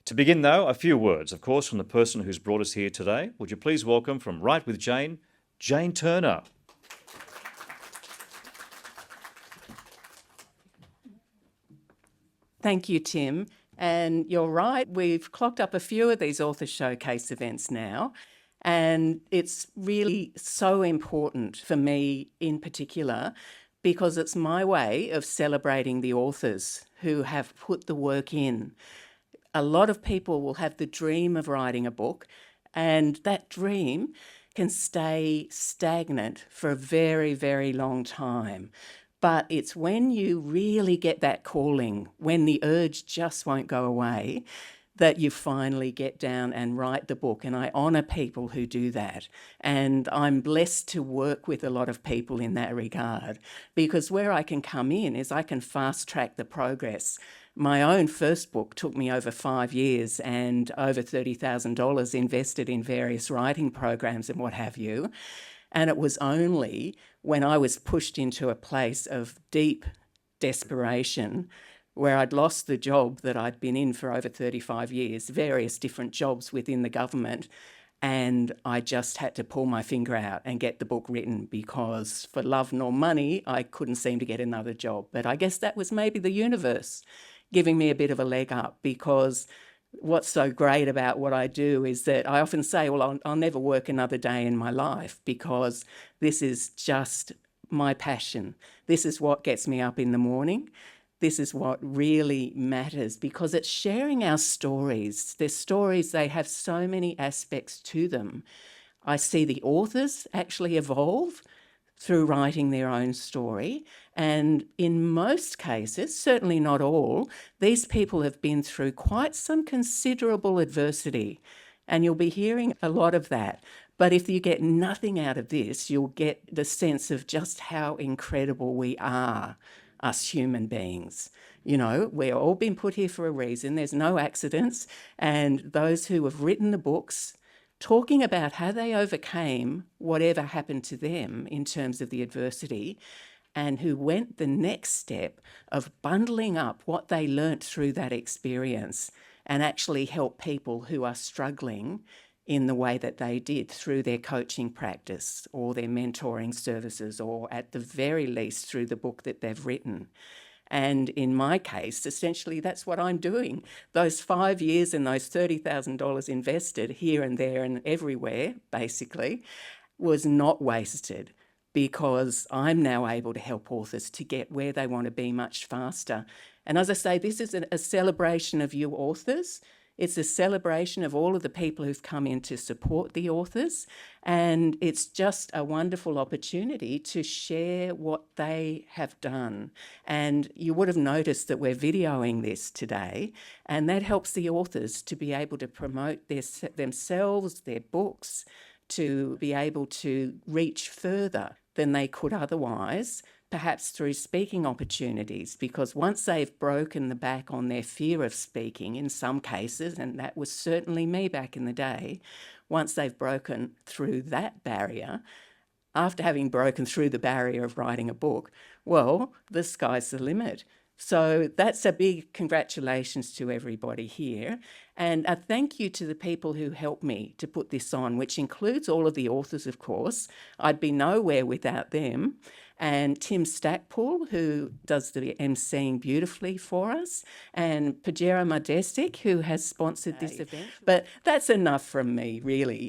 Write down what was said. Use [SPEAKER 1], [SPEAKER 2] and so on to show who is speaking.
[SPEAKER 1] To begin, though, a few words, of course, from the person who's brought us here today. Would you please welcome from Write with Jane, Jane Turner.
[SPEAKER 2] Thank you, Tim. And you're right, we've clocked up a few of these author showcase events now. And it's really so important for me in particular because it's my way of celebrating the authors who have put the work in. A lot of people will have the dream of writing a book, and that dream can stay stagnant for a very, very long time. But it's when you really get that calling, when the urge just won't go away, that you finally get down and write the book. And I honour people who do that. And I'm blessed to work with a lot of people in that regard, because where I can come in is I can fast track the progress. My own first book took me over 5 years and over $30,000 invested in various writing programs and what have you. And it was only when I was pushed into a place of deep desperation where I'd lost the job that I'd been in for over 35 years, various different jobs within the government, and I just had to pull my finger out and get the book written because for love nor money, I couldn't seem to get another job. But I guess that was maybe the universe giving me a bit of a leg up, because what's so great about what I do is that I often say, well, I'll never work another day in my life because this is just my passion. This is what gets me up in the morning. This is what really matters, because it's sharing our stories. Their stories, they have so many aspects to them. I see the authors actually evolve through writing their own story. And in most cases, certainly not all, these people have been through quite some considerable adversity. And you'll be hearing a lot of that. But if you get nothing out of this, you'll get the sense of just how incredible we are, us human beings. You know, we've all been put here for a reason. There's no accidents. And those who have written the books, talking about how they overcame whatever happened to them in terms of the adversity, and who went the next step of bundling up what they learnt through that experience and actually help people who are struggling in the way that they did through their coaching practice or their mentoring services, or at the very least through the book that they've written. And in my case, essentially, that's what I'm doing. Those 5 years and those $30,000 invested here and there and everywhere, basically, was not wasted, because I'm now able to help authors to get where they want to be much faster. And as I say, this is a celebration of you authors. It's a celebration of all of the people who've come in to support the authors. And it's just a wonderful opportunity to share what they have done. And you would have noticed that we're videoing this today, and that helps the authors to be able to promote themselves, their books, to be able to reach further than they could otherwise, perhaps through speaking opportunities, because once they've broken the back on their fear of speaking in some cases, and that was certainly me back in the day, once they've broken through that barrier, after having broken through the barrier of writing a book, well, the sky's the limit. So that's a big congratulations to everybody here. And a thank you to the people who helped me to put this on, which includes all of the authors, of course. I'd be nowhere without them. And Tim Stackpool, who does the emceeing beautifully for us, and Pajero Modestic, who has sponsored this event. But that's enough from me, really.